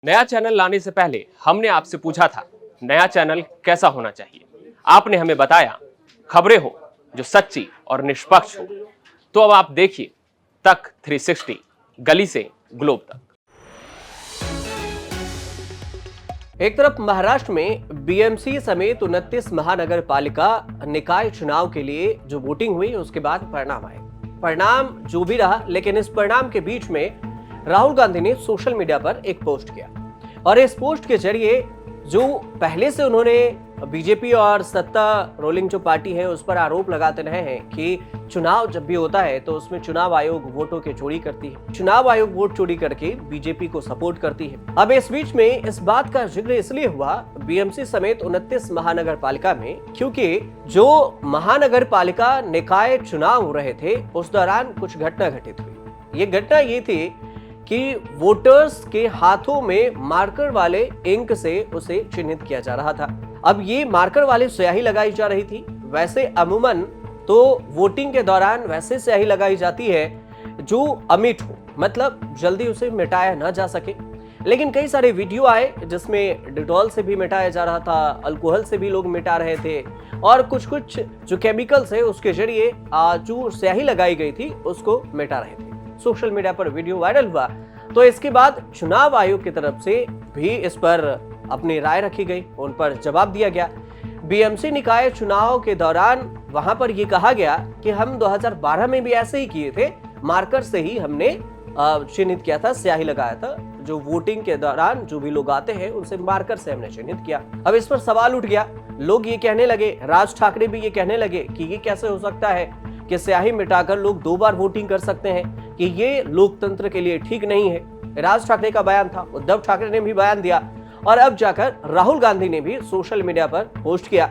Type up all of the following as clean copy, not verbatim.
नया चैनल लाने से पहले हमने आपसे पूछा था नया चैनल कैसा होना चाहिए। आपने हमें बताया खबरें हो जो सच्ची और निष्पक्ष हो। तो अब आप देखिए तक 360 गली से ग्लोब तक। एक तरफ महाराष्ट्र में बीएमसी समेत 29 महानगर पालिका निकाय चुनाव के लिए जो वोटिंग हुई उसके बाद परिणाम आए। परिणाम जो भी रहा, लेकिन इस परिणाम के बीच में राहुल गांधी ने सोशल मीडिया पर एक पोस्ट किया और इस पोस्ट के जरिए जो पहले से उन्होंने बीजेपी और सत्ता रोलिंग जो पार्टी है उस पर आरोप लगाते रहे हैं कि चुनाव जब भी होता है तो उसमें चुनाव आयोग वोटों की चोरी करती है, चुनाव आयोग वोट चोरी करके बीजेपी को सपोर्ट करती है। अब इस बीच में इस बात का जिक्र इसलिए हुआ बीएमसी समेत 29 महानगर पालिका में, क्योंकि जो महानगर पालिका निकाय चुनाव हो रहे थे उस दौरान कुछ घटना घटित हुई। ये घटना ये थी कि वोटर्स के हाथों में मार्कर वाले इंक से उसे चिन्हित किया जा रहा था। अब ये मार्कर वाली स्याही लगाई जा रही थी। वैसे अमूमन तो वोटिंग के दौरान वैसे स्याही लगाई जाती है जो अमिट हो, मतलब जल्दी उसे मिटाया ना जा सके, लेकिन कई सारे वीडियो आए जिसमें डिटॉल से भी मिटाया जा रहा था, अल्कोहल से भी लोग मिटा रहे थे और कुछ जो केमिकल्स है उसके जरिए जो स्याही लगाई गई थी उसको मिटा रहे थे। सोशल मीडिया पर वीडियो वायरल हुआ तो इसके बाद चुनाव आयोग की तरफ से भी इस पर अपनी राय रखी गई, उन पर जवाब दिया गया। बीएमसी निकाय चुनाव के दौरान वहां पर यह कहा गया कि हम 2012 में भी ऐसे ही किए थे, मार्कर से ही हमने चिन्हित किया था, स्याही लगाया था। जो वोटिंग के दौरान जो भी लोग आते हैं उनसे मार्कर से हमने चिन्हित किया। अब इस पर सवाल उठ गया, लोग ये कहने लगे, राज ठाकरे भी ये कहने लगे कि ये कैसे हो सकता है कि स्याही मिटाकर लोग 2 बार वोटिंग कर सकते हैं, कि ये लोकतंत्र के लिए ठीक नहीं है। राज ठाकरे का बयान था, उद्धव ठाकरे ने भी बयान दिया और अब जाकर राहुल गांधी ने भी सोशल मीडिया पर पोस्ट किया।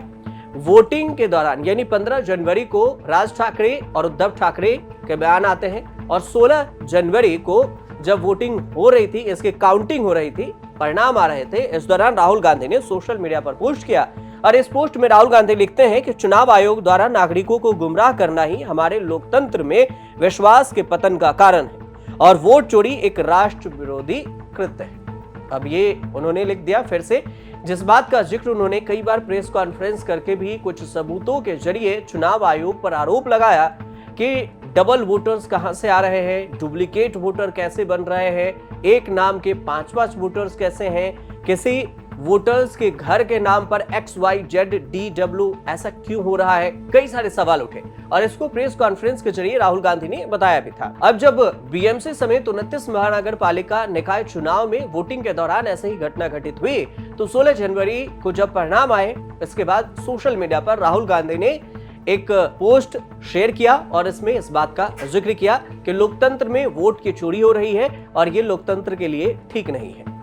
वोटिंग के दौरान यानी 15 जनवरी को राज ठाकरे और उद्धव ठाकरे के बयान आते हैं और 16 जनवरी को जब वोटिंग हो रही थी, इसकी काउंटिंग हो रही थी, परिणाम आ रहे थे, इस दौरान राहुल गांधी ने सोशल मीडिया पर पोस्ट किया और इस पोस्ट में राहुल गांधी लिखते हैं कि चुनाव आयोग द्वारा नागरिकों को गुमराह करना ही हमारे लोकतंत्र में विश्वास के पतन का कारण है और वोट चोरी एक राष्ट्र विरोधी कृत्य है। अब ये उन्होंने लिख दिया फिर से, जिस बात का जिक्र उन्होंने कई बार प्रेस कॉन्फ्रेंस करके भी कुछ सबूतों के जरिए चुनाव आयोग पर आरोप लगाया कि डबल वोटर्स कहां से आ रहे हैं, डुप्लीकेट वोटर कैसे बन रहे हैं, एक नाम के 5-5 वोटर्स कैसे हैं, किसी वोटर्स के घर के नाम पर XYZDW ऐसा क्यों हो रहा है। कई सारे सवाल उठे और इसको प्रेस कॉन्फ्रेंस के जरिए राहुल गांधी ने बताया भी था। अब जब बीएमसी समेत 29 महानगर पालिका निकाय चुनाव में वोटिंग के दौरान ऐसे ही घटना घटित हुई तो 16 जनवरी को जब परिणाम आए, इसके बाद सोशल मीडिया पर राहुल गांधी ने एक पोस्ट शेयर किया और इसमें इस बात का जिक्र किया कि लोकतंत्र में वोट की चोरी हो रही है और ये लोकतंत्र के लिए ठीक नहीं है।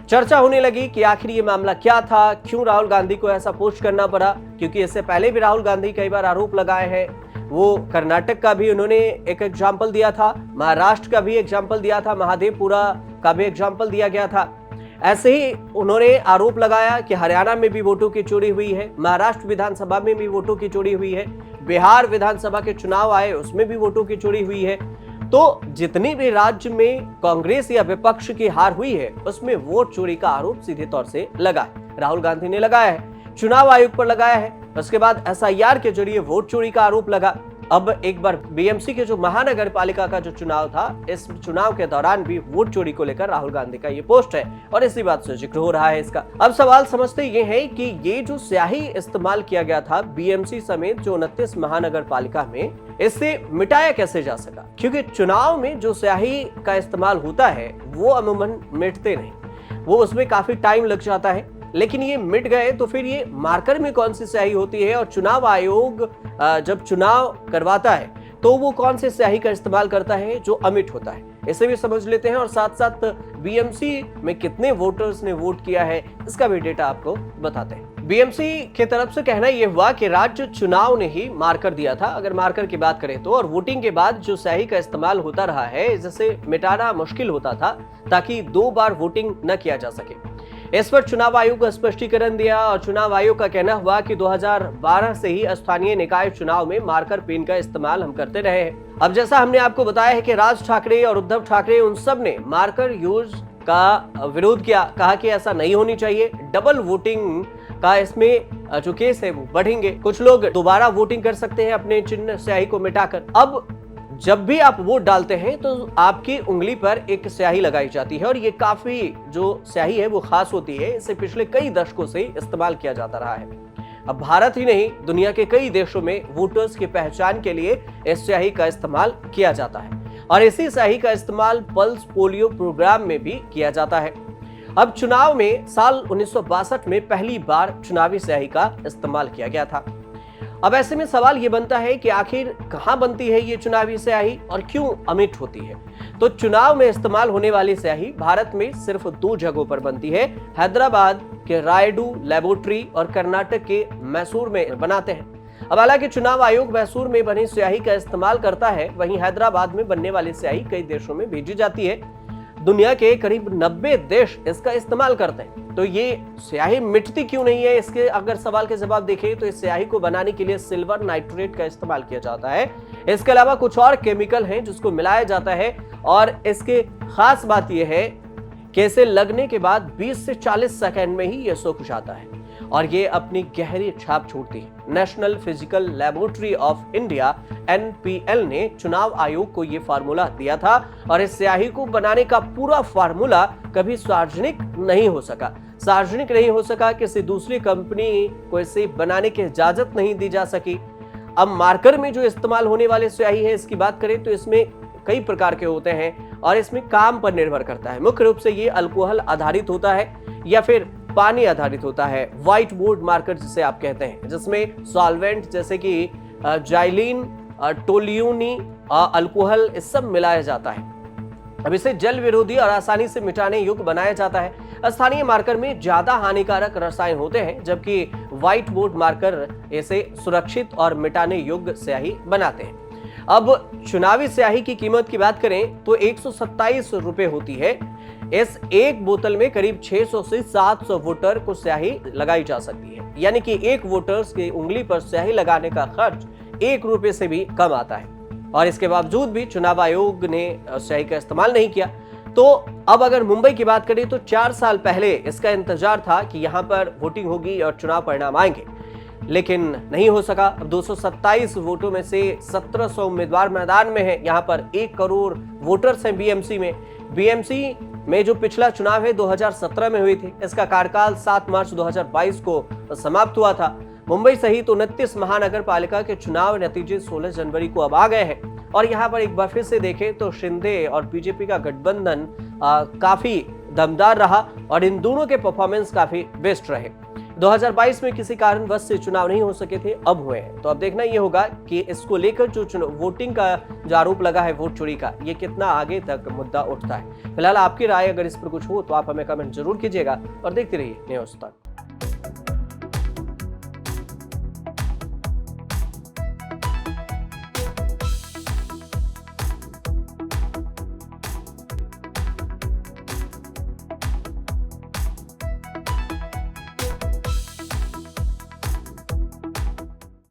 चर्चा होने लगी कि आखिर ये मामला क्या था, क्यों राहुल गांधी को ऐसा पोस्ट करना पड़ा, क्योंकि इससे पहले भी राहुल गांधी कई बार आरोप लगाए हैं। वो कर्नाटक का भी उन्होंने एक एग्जाम्पल दिया था, महाराष्ट्र का भी एग्जाम्पल दिया था, महादेवपुरा का भी एग्जाम्पल दिया गया था। ऐसे ही उन्होंने आरोप लगाया कि हरियाणा में भी वोटों की चोरी हुई है, महाराष्ट्र विधानसभा में भी वोटों की चोरी हुई है, बिहार विधानसभा के चुनाव आए उसमें भी वोटों की चोरी हुई है। तो जितनी भी राज्य में कांग्रेस या विपक्ष की हार हुई है उसमें वोट चोरी का आरोप सीधे तौर से लगा है, राहुल गांधी ने लगाया है, चुनाव आयोग पर लगाया है। उसके बाद SIR के जरिए वोट चोरी का आरोप लगा। अब एक बार बीएमसी के जो महानगर पालिका का जो चुनाव था, इस चुनाव के दौरान भी वोट चोरी को लेकर राहुल गांधी का ये पोस्ट है और इसी बात से जिक्र हो रहा है इसका। अब सवाल समझते ये है कि ये जो स्याही इस्तेमाल किया गया था बीएमसी समेत जो 29 महानगर पालिका में, इससे मिटाया कैसे जा सका, क्योंकि चुनाव में जो स्याही का इस्तेमाल होता है वो अमूमन मिटते नहीं, वो उसमें काफी टाइम लग जाता है, लेकिन ये मिट गए तो फिर ये मार्कर में कौन सी स्याही होती है और चुनाव आयोग जब चुनाव करवाता है तो वो कौन से स्याही का इस्तेमाल करता है जो अमिट होता है, इसे भी समझ लेते हैं और साथ साथ बीएमसी में कितने वोटर्स ने वोट किया है इसका भी डेटा आपको बताते हैं। बीएमसी की तरफ से कहना यह हुआ कि राज्य चुनाव ने ही मार्कर दिया था, अगर मार्कर की बात करें तो, और वोटिंग के बाद जो स्याही का इस्तेमाल होता रहा है जिसे मिटाना मुश्किल होता था ताकि 2 बार वोटिंग न किया जा सके। इस पर चुनाव आयोग का स्पष्टीकरण दिया और चुनाव आयोग का कहना हुआ कि 2012 से ही स्थानीय निकाय चुनाव में मार्कर पेन का इस्तेमाल हम करते रहे हैं। अब जैसा हमने आपको बताया है कि राज ठाकरे और उद्धव ठाकरे उन सब ने मार्कर यूज का विरोध किया, कहा कि ऐसा नहीं होनी चाहिए, डबल वोटिंग का इसमें जो केस है वो बढ़ेंगे। कुछ लोग दोबारा वोटिंग कर सकते हैं अपने चिन्ह स्याही को मिटाकर। अब जब भी आप वोट डालते हैं तो आपकी उंगली पर एक स्याही लगाई जाती है और ये काफी जो स्याही है वो खास होती है। इसे पिछले कई दशकों से इस्तेमाल किया जाता रहा है। अब भारत ही नहीं, दुनिया के कई देशों में वोटर्स की पहचान के लिए इस स्याही का इस्तेमाल किया जाता है और इसी स्याही का इस्तेमाल पल्स पोलियो प्रोग्राम में भी किया जाता है। अब चुनाव में साल 1962 में पहली बार चुनावी स्याही का इस्तेमाल किया गया था। अब ऐसे में सवाल ये बनता है कि आखिर कहां बनती है ये चुनावी स्याही और क्यों अमिट होती है। तो चुनाव में इस्तेमाल होने वाली स्याही भारत में सिर्फ 2 जगहों पर बनती है, हैदराबाद के रायडू लेबोरेटरी और कर्नाटक के मैसूर में बनाते हैं। अब हालांकि चुनाव आयोग मैसूर में बनी स्याही का इस्तेमाल करता है, वहीं हैदराबाद में बनने वाली स्याही कई देशों में भेजी जाती है। दुनिया के करीब 90 देश इसका इस्तेमाल करते हैं। तो ये स्याही मिटती क्यों नहीं है, इसके अगर सवाल के जवाब देखें तो इस स्याही को बनाने के लिए सिल्वर नाइट्रेट का इस्तेमाल किया जाता है। इसके अलावा कुछ और केमिकल हैं जिसको मिलाया जाता है और इसके खास बात यह है कि इसे लगने के बाद 20 से 40 सेकंड में ही यह सूख जाता है और ये अपनी गहरी छाप छोड़ती है। National physical laboratory of India NPL ने चुनाव आयोग को यह फार्मूला दिया था और इस स्याही को बनाने का पूरा फार्मूला कभी सार्वजनिक नहीं हो सका। किसी दूसरी कंपनी को इसे बनाने की इजाजत नहीं दी जा सकी। अब मार्कर में जो इस्तेमाल होने वाले स्याही है, इसकी बात करें तो इसमें कई प्रकार के होते हैं और इसमें काम पर निर्भर करता है। मुख्य रूप से ये अल्कोहल आधारित होता है या फिर पानी आधारित होता है। व्हाइट बोर्ड मार्कर जिसे आप कहते हैं, जिसमें सॉल्वेंट जैसे कि जाइलिन, टोल्यूनी, अल्कोहल इस सब मिलाया जाता है। अब इसे जल विरोधी और आसानी से मिटाने योग्य बनाया जाता है। स्थानीय मार्कर में ज्यादा हानिकारक रसायन होते हैं, जबकि व्हाइट बोर्ड मार्कर इसे सुरक्षित और मिटाने योग्य स्याही बनाते हैं। अब चुनावी स्याही की कीमत की बात करें तो 127 रुपए होती है। इस एक बोतल में करीब 600 से 700 वोटर को स्याही लगाई जा सकती है, यानी कि एक वोटर्स की उंगली पर स्याही लगाने का खर्च 1 रुपए से भी कम आता है। और इसके बावजूद भी चुनाव आयोग ने स्याही का इस्तेमाल नहीं किया। तो अब अगर मुंबई की बात करें तो 4 साल पहले इसका इंतजार था कि यहाँ पर वोटिंग होगी और चुनाव परिणाम आएंगे, लेकिन नहीं हो सका। अब 227 वोटों में से 1700 उम्मीदवार मैदान में हैं। यहाँ पर 1 करोड़ वोटर्स हैं बीएमसी में जो पिछला चुनाव है 2017 में हुई थी, इसका कार्यकाल 7 मार्च 2022 को समाप्त हुआ था। मुंबई सहित 29 महानगर पालिका के चुनाव नतीजे 16 जनवरी को अब आ गए हैं और यहाँ पर एक बार फिर से देखें तो शिंदे और बीजेपी का गठबंधन काफी दमदार रहा और इन दोनों के परफॉर्मेंस काफी बेस्ट रहे। 2022 में किसी कारणवश से चुनाव नहीं हो सके थे, अब हुए हैं। तो अब देखना ये होगा कि इसको लेकर जो वोटिंग का जो आरोप लगा है वोट चोरी का, ये कितना आगे तक मुद्दा उठता है। फिलहाल आपकी राय अगर इस पर कुछ हो तो आप हमें कमेंट जरूर कीजिएगा और देखते रहिए न्यूज़ तक।